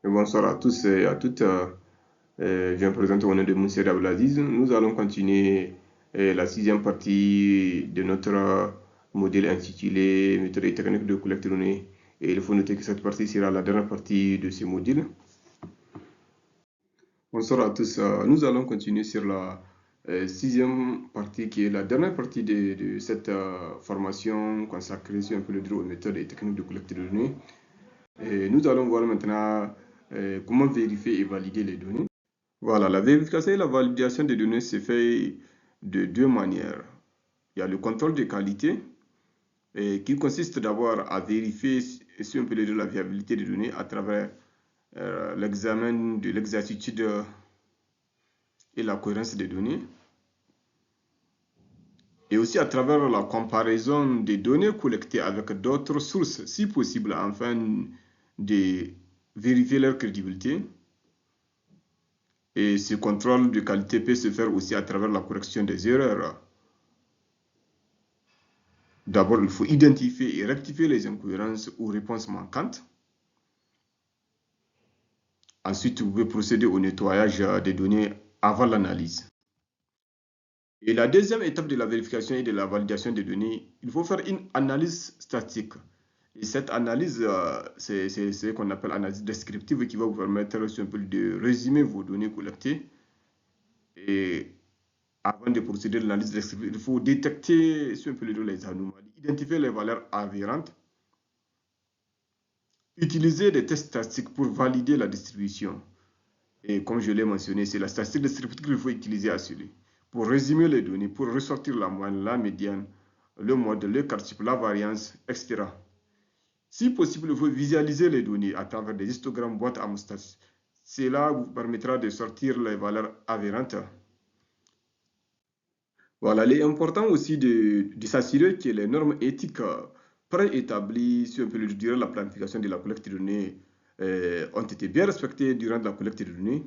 Bonsoir à tous et à toutes. Je me présente au nom de Mounser Abdelaziz. Nous allons continuer la sixième partie de notre modèle intitulé Méthode et technique de collecte de données. Et il faut noter que cette partie sera la dernière partie de ce module. Bonsoir à tous. Nous allons continuer sur la sixième partie qui est la dernière partie de cette formation consacrée sur un peu le droit aux méthodes et techniques de collecte de données. Et nous allons voir maintenant comment vérifier et valider les données. Voilà, la vérification et la validation des données se fait de deux manières. Il y a le contrôle de qualité qui consiste d'abord à vérifier si on peut dire la viabilité des données à travers l'examen de l'exactitude et la cohérence des données, et aussi à travers la comparaison des données collectées avec d'autres sources, si possible, afin de vérifier leur crédibilité. Et ce contrôle de qualité peut se faire aussi à travers la correction des erreurs. D'abord, il faut identifier et rectifier les incohérences ou réponses manquantes. Ensuite, vous pouvez procéder au nettoyage des données avant l'analyse. Et la deuxième étape de la vérification et de la validation des données, il faut faire une analyse statique. Et cette analyse, c'est ce qu'on appelle analyse descriptive qui va vous permettre si on peut, de résumer vos données collectées. Et avant de procéder à l'analyse descriptive, il faut détecter si on peut les anomalies, identifier les valeurs aberrantes, utiliser des tests statistiques pour valider la distribution. Et comme je l'ai mentionné, c'est la statistique descriptive qu'il faut utiliser à celui pour résumer les données, pour ressortir la moyenne, la médiane, le mode, le quartile, la variance, etc. Si possible, il faut visualiser les données à travers des histogrammes boîte à moustache. Cela vous permettra de sortir les valeurs aberrantes. Voilà, il est important aussi de s'assurer que les normes éthiques préétablies, si on peut le dire, durant la planification de la collecte de données ont été bien respectées durant la collecte de données.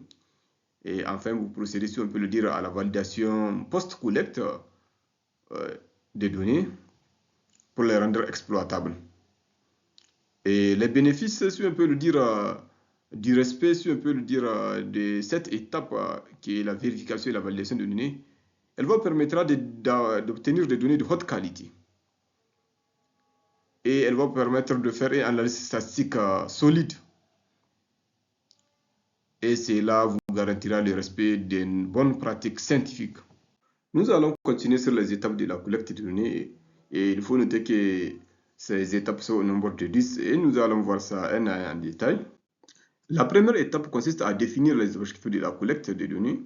Et enfin, vous procédez, si on peut le dire, à la validation post-collecte des données pour les rendre exploitables. Et les bénéfices, si on peut le dire, du respect, si on peut le dire, de cette étape qui est la vérification et la validation de données, elle vous permettra d'obtenir des données de haute qualité. Et elle va vous permettre de faire une analyse statistique solide. Et cela vous garantira le respect d'une bonne pratique scientifique. Nous allons continuer sur les étapes de la collecte de données. Et il faut noter que ces étapes sont au nombre de 10 et nous allons voir ça en détail. La première étape consiste à définir les objectifs de la collecte de données.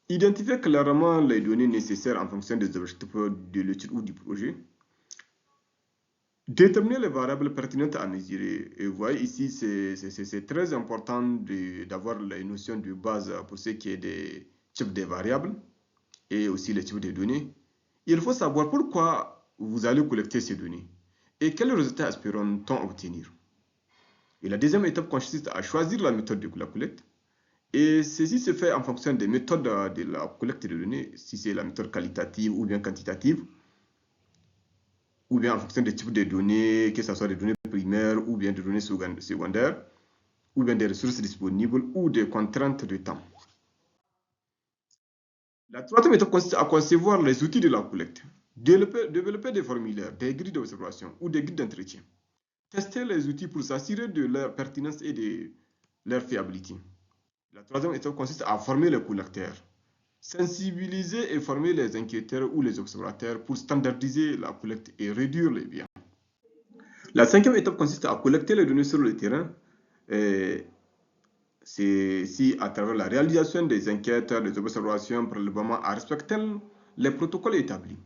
Identifier clairement les données nécessaires en fonction des objectifs de l'étude ou du projet. Déterminer les variables pertinentes à mesurer. Et vous voyez ici, c'est très important d'avoir les notions de base pour ce qui est des types de variables et aussi les types de données. Il faut savoir pourquoi vous allez collecter ces données et quels résultats espérons-t-on obtenir. Et la deuxième étape consiste à choisir la méthode de la collecte. Et ceci se fait en fonction des méthodes de la collecte de données, si c'est la méthode qualitative ou bien quantitative, ou bien en fonction des types de données, que ce soit des données primaires ou bien des données secondaires, ou bien des ressources disponibles ou des contraintes de temps. La troisième étape consiste à concevoir les outils de la collecte, développer des formulaires, des grilles d'observation ou des guides d'entretien. Tester les outils pour s'assurer de leur pertinence et de leur fiabilité. La troisième étape consiste à former les collecteurs, sensibiliser et former les enquêteurs ou les observateurs pour standardiser la collecte et réduire les biais. La cinquième étape consiste à collecter les données sur le terrain. C'est si à travers la réalisation des enquêtes, des observations, prélèvements à respecter les protocoles établis.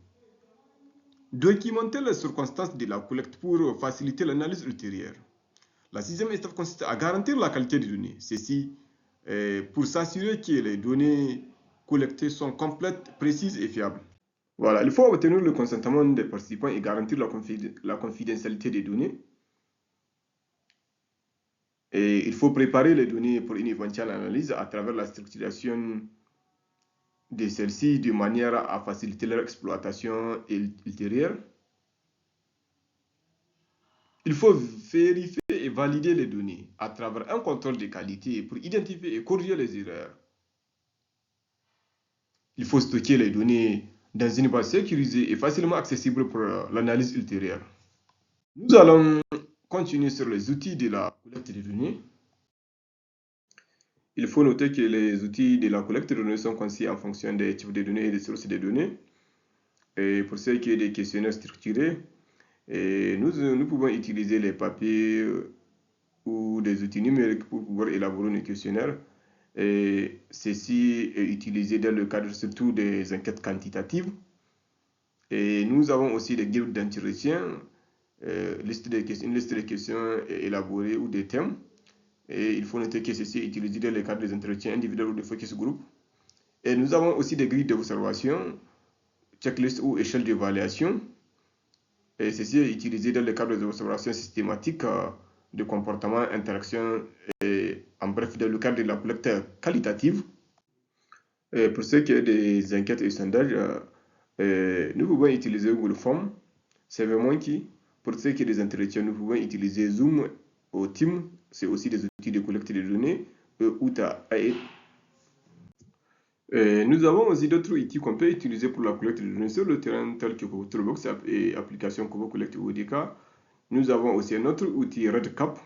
Documenter les circonstances de la collecte pour faciliter l'analyse ultérieure. La sixième étape consiste à garantir la qualité des données. Ceci pour s'assurer que les données collectées sont complètes, précises et fiables. Voilà, il faut obtenir le consentement des participants et garantir la confidentialité des données. Et il faut préparer les données pour une éventuelle analyse à travers la structuration de celles-ci de manière à faciliter leur exploitation ultérieure. Il faut vérifier et valider les données à travers un contrôle de qualité pour identifier et corriger les erreurs. Il faut stocker les données dans une base sécurisée et facilement accessible pour l'analyse ultérieure. Nous allons continuer sur les outils de la collecte de données. Il faut noter que les outils de la collecte de données sont conçus en fonction des types de données et des sources de données. Et pour ce qui est des questionnaires structurés, nous pouvons utiliser les papiers ou des outils numériques pour pouvoir élaborer nos questionnaires. Et ceci est utilisé dans le cadre surtout des enquêtes quantitatives. Et nous avons aussi des guides d'entretien, une liste de questions élaborées ou des thèmes. Et il faut noter que ceci est utilisé dans le cadre des entretiens individuels ou de focus group. Et nous avons aussi des grilles d'observation, checklists ou échelles d'évaluation. Et ceci est utilisé dans le cadre des observations systématiques de comportement, interaction, et en bref, dans le cadre de la collecte qualitative. Et pour ce qui est des enquêtes et sondages, nous pouvons utiliser Google Forms, SurveyMonkey. Pour ce qui est des entretiens, nous pouvons utiliser Zoom ou Teams. C'est aussi des outils de collecte de données, Outa AI. Nous avons aussi d'autres outils qu'on peut utiliser pour la collecte de données sur le terrain, tels que Toolbox et application Kobo Collect ou ODK. Nous avons aussi un autre outil RedCap.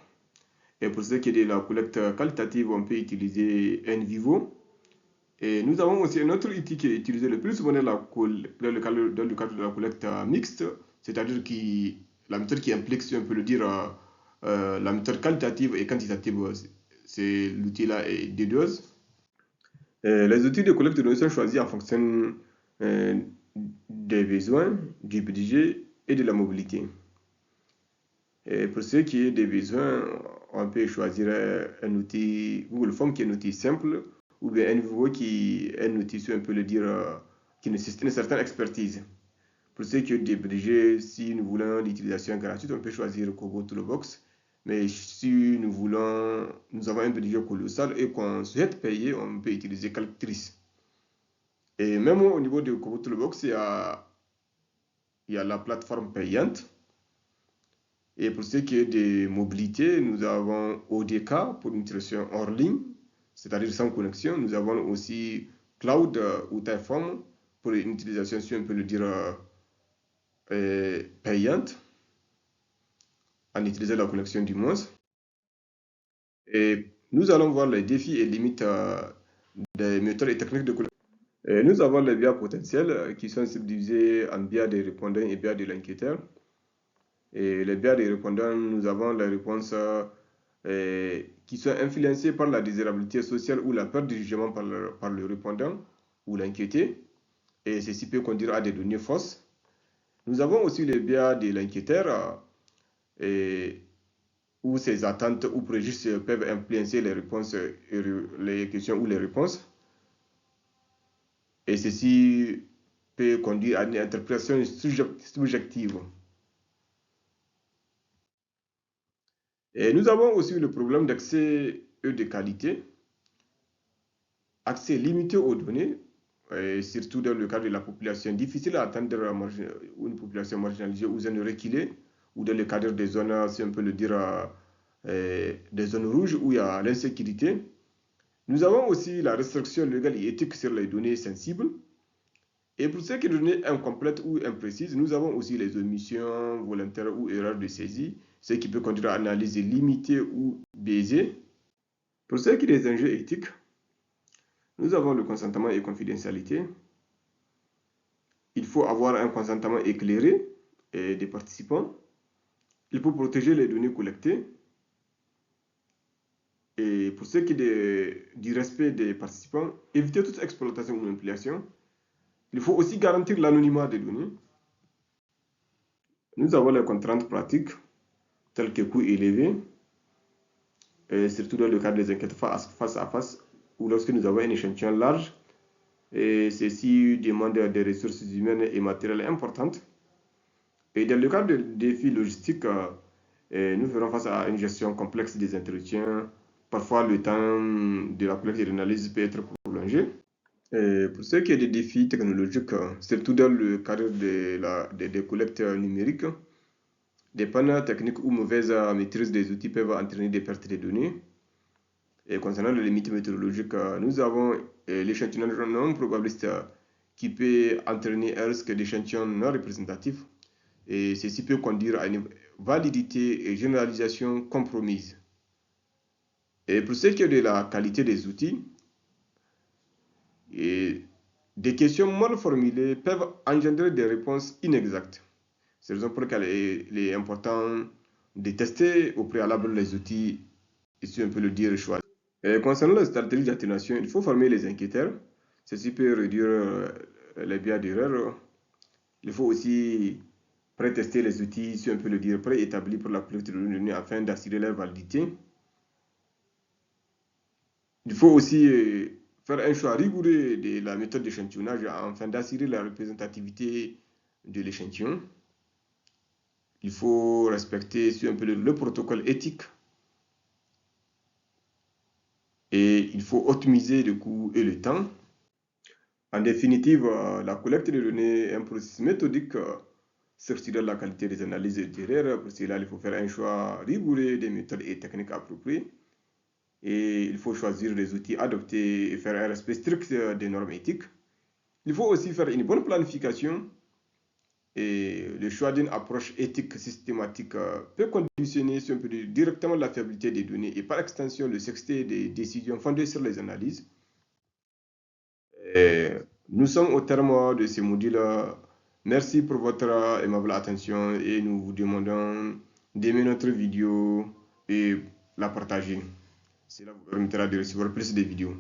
Et pour ce qui est de la collecte qualitative, on peut utiliser NVivo. Et nous avons aussi un autre outil qui est utilisé le plus souvent dans le cadre de la collecte mixte, c'est-à-dire la méthode qui implique, si on peut le dire, la méthode qualitative et quantitative. C'est l'outil-là est D2. Les outils de collecte de données sont choisis en fonction des besoins, du budget et de la mobilité. Et pour ce qui est des besoins, on peut choisir un outil Google Forms qui est un outil simple, ou bien NVivo qui est un outil, si on peut le dire, qui nécessite une certaine expertise. Pour ce qui est des budgets, si nous voulons l'utilisation gratuite, on peut choisir Kobo Toolbox. Mais si nous avons un budget colossal et qu'on souhaite payer, on peut utiliser Calctrice. Et même au niveau de Kobo Toolbox, il y a la plateforme payante. Et pour ce qui est de mobilité, nous avons ODK pour une utilisation hors ligne, c'est-à-dire sans connexion. Nous avons aussi Cloud ou Typeform pour une utilisation, si on peut le dire, payante, en utilisant la connexion du moins. Et nous allons voir les défis et limites des méthodes et techniques de collecte. Nous avons les biais potentiels qui sont subdivisés en biais des répondants et biais de l'enquêteur. Et les biais des répondants, nous avons les réponses qui sont influencées par la désirabilité sociale ou la perte de jugement par le répondant ou l'inquiété. Et ceci peut conduire à des données fausses. Nous avons aussi les biais de l'inquiéteur où ces attentes ou préjugés peuvent influencer les réponses, les questions ou les réponses. Et ceci peut conduire à une interprétation subjective. Et nous avons aussi le problème d'accès et de qualité, accès limité aux données, et surtout dans le cadre de la population difficile à atteindre, une population marginalisée ou zone reculée, ou dans le cadre des zones, si on peut le dire, des zones rouges où il y a l'insécurité. Nous avons aussi la restriction légale et éthique sur les données sensibles. Et pour ce qui est de données incomplètes ou imprécises, nous avons aussi les omissions volontaires ou erreurs de saisie, ce qui peut conduire à une analyse limitée ou biaisée. Pour ce qui est des enjeux éthiques, nous avons le consentement et confidentialité. Il faut avoir un consentement éclairé des participants. Il faut protéger les données collectées. Et pour ce qui est du respect des participants, éviter toute exploitation ou manipulation. Il faut aussi garantir l'anonymat des données. Nous avons les contraintes pratiques, telles que coûts élevés, et surtout dans le cadre des enquêtes face à face, ou lorsque nous avons un échantillon large, et ceci demande des ressources humaines et matérielles importantes. Et dans le cadre des défis logistiques, nous ferons face à une gestion complexe des entretiens. Parfois, le temps de la collecte et de l'analyse peut être prolongé. Et pour ce qui est des défis technologiques, surtout dans le cadre des collectes numériques, Des pannes techniques ou mauvaise maîtrise des outils peuvent entraîner des pertes de données. Et concernant les limites méthodologiques, nous avons l'échantillonnage non probabiliste qui peut entraîner un risque d'échantillon non représentatif. Et ceci peut conduire à une validité et généralisation compromise. Et pour ce qui est de la qualité des outils, des questions mal formulées peuvent engendrer des réponses inexactes. C'est la raison pour laquelle il est important de tester au préalable les outils, ici on peut le dire, choisis. Concernant la stratégie d'atténuation, il faut former les enquêteurs. Ceci peut réduire les biais d'erreur. Il faut aussi pré-tester les outils, si on peut le dire, préétablis pour la collecte de données afin d'assurer leur validité. Il faut aussi faire un choix rigoureux de la méthode d'échantillonnage afin d'assurer la représentativité de l'échantillon. Il faut respecter, si on peut le protocole éthique. Et il faut optimiser le coût et le temps. En définitive, la collecte de données est un processus méthodique s'assurer la qualité des analyses et des erreurs. Pour cela, il faut faire un choix rigoureux des méthodes et techniques appropriées. Et il faut choisir des outils adoptés et faire un respect strict des normes éthiques. Il faut aussi faire une bonne planification. Et le choix d'une approche éthique systématique peut conditionner si on peut dire, directement la fiabilité des données et par extension le succès des décisions fondées sur les analyses. Et nous sommes au terme de ce module. Merci pour votre aimable attention et nous vous demandons d'aimer notre vidéo et la partager. Cela vous permettra de recevoir plus de vidéos.